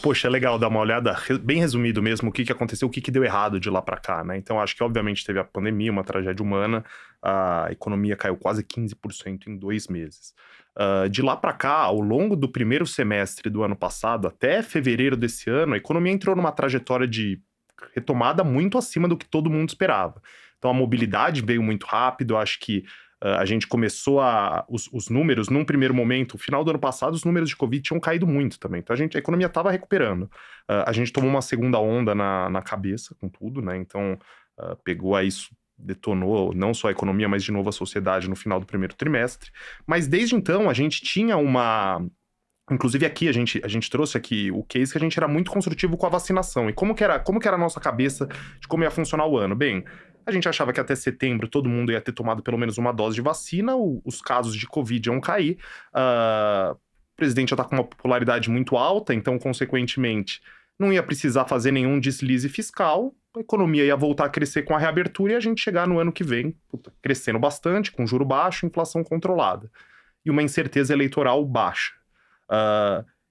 Poxa, é legal dar uma olhada, bem resumido mesmo, o que aconteceu, o que deu errado de lá para cá, né? Então, acho que obviamente teve a pandemia, uma tragédia humana, a economia caiu quase 15% em 2 meses. De lá para cá, ao longo do primeiro semestre do ano passado, até fevereiro desse ano, a economia entrou numa trajetória de retomada muito acima do que todo mundo esperava. Então, a mobilidade veio muito rápido, acho que a gente começou os números, num primeiro momento, no final do ano passado, os números de Covid tinham caído muito também. Então, a economia estava recuperando. A gente tomou uma segunda onda na cabeça com tudo, né? Então, pegou aí, detonou não só a economia, mas de novo a sociedade no final do primeiro trimestre. Mas desde então, a gente tinha uma... Inclusive aqui, a gente trouxe aqui o case que a gente era muito construtivo com a vacinação. E como que era a nossa cabeça de como ia funcionar o ano? Bem, a gente achava que até setembro todo mundo ia ter tomado pelo menos uma dose de vacina, os casos de Covid iam cair, o presidente já está com uma popularidade muito alta, então, consequentemente, não ia precisar fazer nenhum deslize fiscal, a economia ia voltar a crescer com a reabertura e a gente chegar no ano que vem crescendo bastante, com juro baixo, inflação controlada. E uma incerteza eleitoral baixa.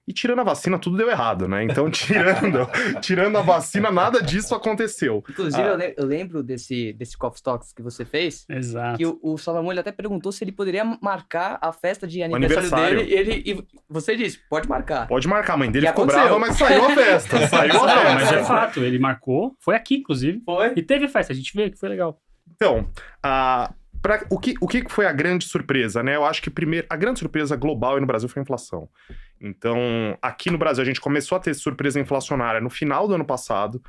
E tirando a vacina, tudo deu errado, né? Então, tirando a vacina, nada disso aconteceu. Inclusive, eu lembro desse Coffee Talks que você fez. Exato. Que o Salomão, ele até perguntou se ele poderia marcar a festa de aniversário dele. E você disse, pode marcar. Pode marcar, a mãe dele ficou brava, mas saiu a festa. Mas é fato, ele marcou, foi aqui, inclusive. Foi. E teve festa, a gente vê que foi legal. Então, o que foi a grande surpresa, né? Eu acho que a grande surpresa global no Brasil foi a inflação. Então, aqui no Brasil, a gente começou a ter surpresa inflacionária no final do ano passado,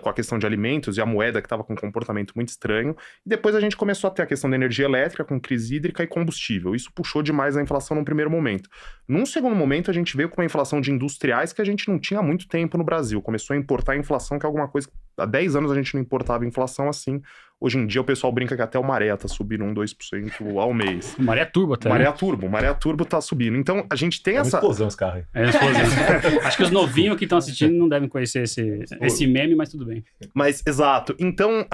com a questão de alimentos e a moeda que estava com um comportamento muito estranho. E depois a gente começou a ter a questão da energia elétrica, com crise hídrica e combustível. Isso puxou demais a inflação num primeiro momento. Num segundo momento, a gente veio com uma inflação de industriais que a gente não tinha há muito tempo no Brasil. Começou a importar a inflação, que é alguma coisa... Há 10 anos a gente não importava inflação assim. Hoje em dia o pessoal brinca que até o Maré tá subindo 2% ao mês. Maré Turbo até. Maré Turbo tá subindo. Então a gente tem essa... explosão esse carro aí. Acho que os novinhos que estão assistindo não devem conhecer esse meme, mas tudo bem. Mas, exato. Então,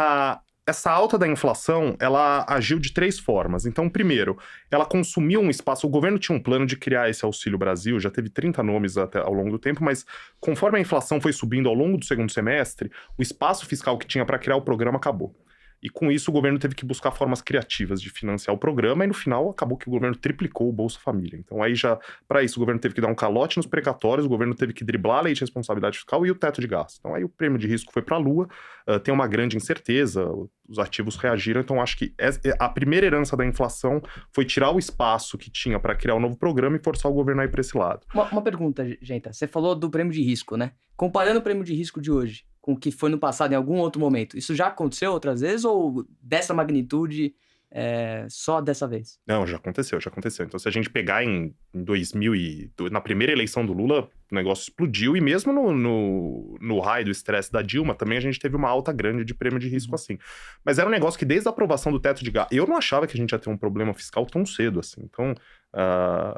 essa alta da inflação, ela agiu de 3 formas. Então, primeiro, ela consumiu um espaço... O governo tinha um plano de criar esse Auxílio Brasil, já teve 30 nomes até ao longo do tempo, mas conforme a inflação foi subindo ao longo do segundo semestre, o espaço fiscal que tinha para criar o programa acabou. E com isso o governo teve que buscar formas criativas de financiar o programa e no final acabou que o governo triplicou o Bolsa Família. Então aí já, para isso, o governo teve que dar um calote nos precatórios, o governo teve que driblar a lei de responsabilidade fiscal e o teto de gastos. Então aí o prêmio de risco foi para a lua, tem uma grande incerteza, os ativos reagiram, então acho que a primeira herança da inflação foi tirar o espaço que tinha para criar um novo programa e forçar o governo a ir para esse lado. Uma pergunta, gente, você falou do prêmio de risco, né? Comparando o prêmio de risco de hoje com o que foi no passado, em algum outro momento, isso já aconteceu outras vezes ou dessa magnitude só dessa vez? Não, já aconteceu. Então, se a gente pegar em 2000 na primeira eleição do Lula, o negócio explodiu e mesmo no raio do estresse da Dilma, também a gente teve uma alta grande de prêmio de risco assim. Mas era um negócio que desde a aprovação do teto de gastos, eu não achava que a gente ia ter um problema fiscal tão cedo assim. Então,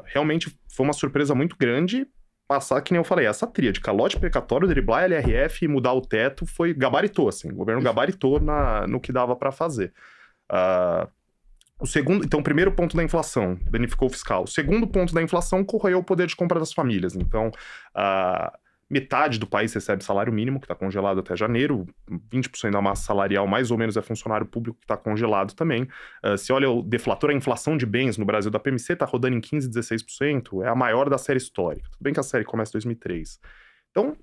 realmente foi uma surpresa muito grande. Passar, que nem eu falei, essa tríade, calote precatório, driblar LRF e mudar o teto, gabaritou, assim, o governo gabaritou no que dava para fazer. Então, o primeiro ponto da inflação, danificou o fiscal. O segundo ponto da inflação corroeu o poder de compra das famílias. Então, metade do país recebe salário mínimo, que está congelado até janeiro, 20% da massa salarial mais ou menos é funcionário público que está congelado também. Se olha o deflator, a inflação de bens no Brasil da PMC está rodando em 15%, 16%, é a maior da série histórica. Tudo bem que a série começa em 2003. Então,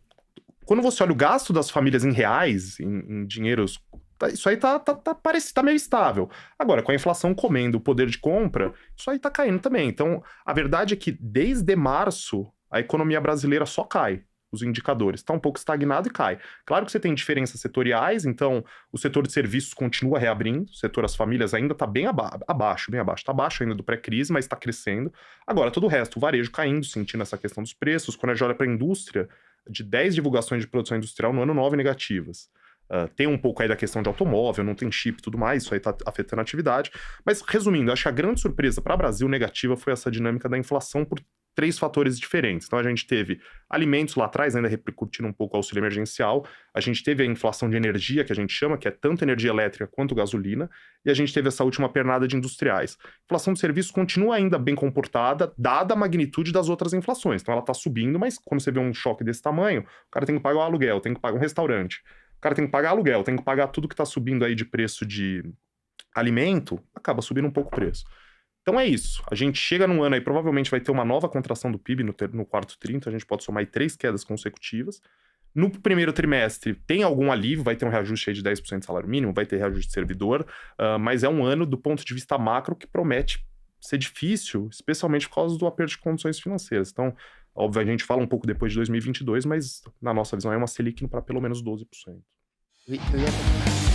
quando você olha o gasto das famílias em reais, em dinheiros, isso aí parece meio estável. Agora, com a inflação comendo o poder de compra, isso aí tá caindo também. Então, a verdade é que desde março, a economia brasileira só cai. Os indicadores. Está um pouco estagnado e cai. Claro que você tem diferenças setoriais, então o setor de serviços continua reabrindo, o setor das famílias ainda está bem abaixo. Está abaixo ainda do pré-crise, mas está crescendo. Agora, todo o resto, o varejo caindo, sentindo essa questão dos preços. Quando a gente olha para a indústria, de 10 divulgações de produção industrial no ano, 9 negativas. Tem um pouco aí da questão de automóvel, não tem chip e tudo mais, isso aí está afetando a atividade. Mas, resumindo, acho que a grande surpresa para o Brasil negativa foi essa dinâmica da inflação por 3 fatores diferentes. Então, a gente teve alimentos lá atrás, ainda repercutindo um pouco o auxílio emergencial. A gente teve a inflação de energia, que a gente chama, que é tanto energia elétrica quanto gasolina. E a gente teve essa última pernada de industriais. A inflação de serviços continua ainda bem comportada, dada a magnitude das outras inflações. Então, ela está subindo, mas quando você vê um choque desse tamanho, o cara tem que pagar o aluguel, tem que pagar um restaurante. O cara tem que pagar aluguel, tem que pagar tudo que está subindo aí de preço de alimento, acaba subindo um pouco o preço. Então é isso. A gente chega num ano aí, provavelmente vai ter uma nova contração do PIB no quarto tri, a gente pode somar aí 3 quedas consecutivas. No primeiro trimestre tem algum alívio, vai ter um reajuste aí de 10% de salário mínimo, vai ter reajuste de servidor, mas é um ano do ponto de vista macro que promete ser difícil, especialmente por causa do aperto de condições financeiras. Então, óbvio, a gente fala um pouco depois de 2022, mas na nossa visão é uma Selic para pelo menos 12%. Eu ia